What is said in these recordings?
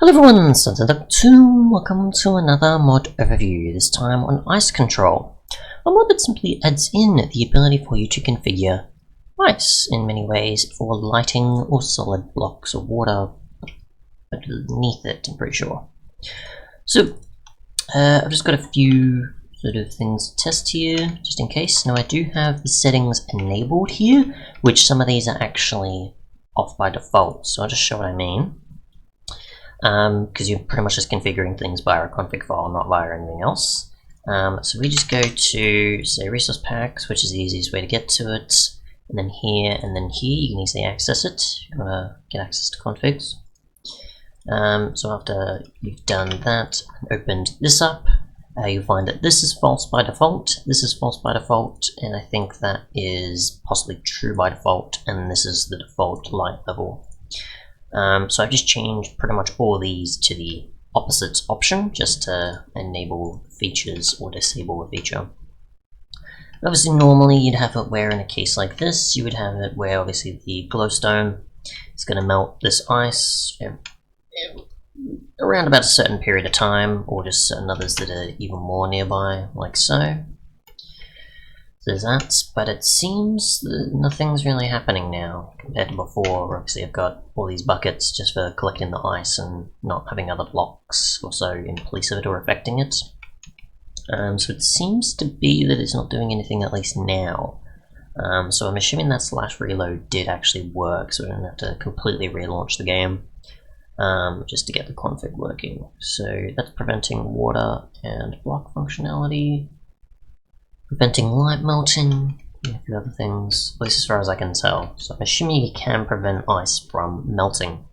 Hello everyone, Sunset2, welcome to another mod overview, this time on ice control. A mod that simply adds in the ability for you to configure ice in many ways for lighting or solid blocks of water beneath it, I'm pretty sure. So, I've just got a few sort of things to test here, just in case. Now I do have the settings enabled here, which some of these are actually off by default, so I'll just show what I mean. Because you're pretty much just configuring things via a config file, not via anything else. So we just go to, say, resource packs, which is the easiest way to get to it, and then here, you can easily access it. You want to get access to configs. So after you've done that and opened this up, you'll find that this is false by default, this is false by default, and I think that is possibly true by default, and this is the default light level. So I've just changed pretty much all these to the opposite option, just to enable features or disable a feature. Obviously normally you'd have it where in a case like this, you would have it where obviously the glowstone is going to melt this ice around about a certain period of time, or just certain others that are even more nearby, like so. There's that, but it seems that nothing's really happening now compared to before. Obviously I've got all these buckets just for collecting the ice and not having other blocks also in place of it or affecting it. So it seems to be that it's not doing anything, at least now. So I'm assuming that slash reload did actually work, so I don't have to completely relaunch the game just to get the config working. So that's preventing water and block functionality. Preventing light melting, and a few other things, at least as far as I can tell. So I'm assuming you can prevent ice from melting.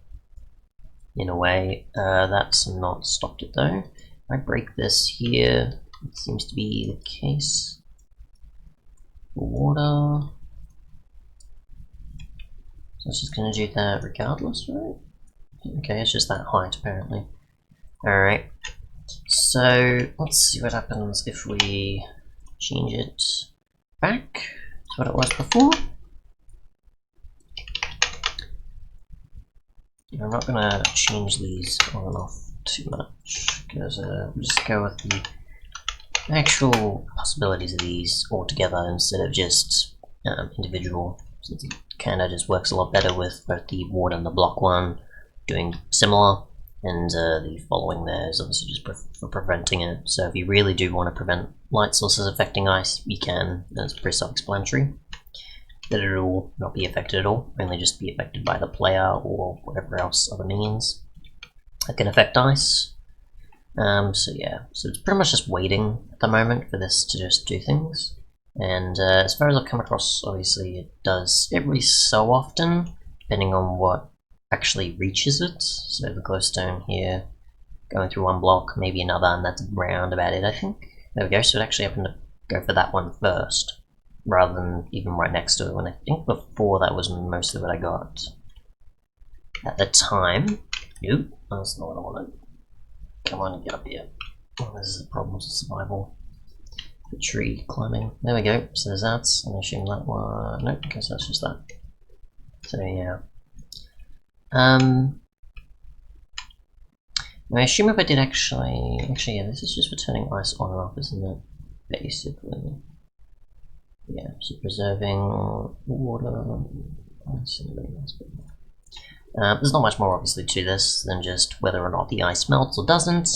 In a way, that's not stopped it though. If I break this here, it seems to be the case. Water. So it's just going to do that regardless, right? Okay, it's just that height apparently. Alright, so let's see what happens if we change it back to what it was before. I'm not going to change these on and off too much, because we'll just go with the actual possibilities of these altogether instead of just individual, since it kind of just works a lot better with both the water and the block one doing similar. And the following there is obviously just for preventing it. So if you really do want to prevent light sources affecting ice, you can. That's pretty self-explanatory. That it will not be affected at all, only just be affected by the player or whatever else other means that can affect ice. So yeah, so it's pretty much just waiting at the moment for this to just do things. And as far as I've come across, obviously it does every so often, depending on what actually reaches it. So the glowstone here going through one block, maybe another, and that's round about it, I think. There we go, so it actually happened to go for that one first rather than even right next to it, when I think before that was mostly what I got at the time. Nope, that's not what I wanted. Come on, get up here. Oh, this is the problem with survival. The tree climbing. There we go, so there's that. I'm assuming that one. Nope, I guess that's just that. So yeah. I assume if I did actually, yeah, this is just for turning ice on and off, isn't it? Basically. Yeah, so preserving water, ice, there's not much more obviously to this than just whether or not the ice melts or doesn't,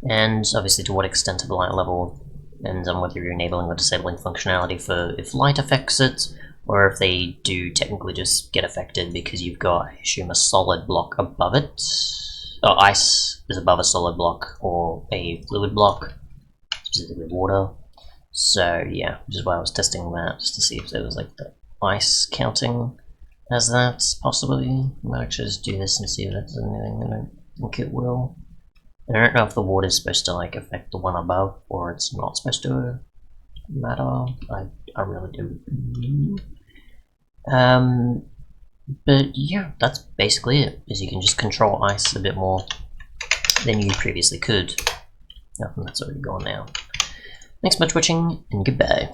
and obviously to what extent of the light level, and whether you're enabling or disabling functionality for if light affects it, or if they do technically just get affected because you've got, I assume, a solid block above it. Or ice is above a solid block or a fluid block, specifically water. So yeah, which is why I was testing that, just to see if there was like the ice counting as that, possibly. I might actually just do this and see if that does anything. I don't think it will. I don't know if the water is supposed to like affect the one above, or it's not supposed to matter. I really do. But yeah, that's basically it, is you can just control ice a bit more than you previously could. Oh, that's already gone now. Thanks so much for watching, and goodbye.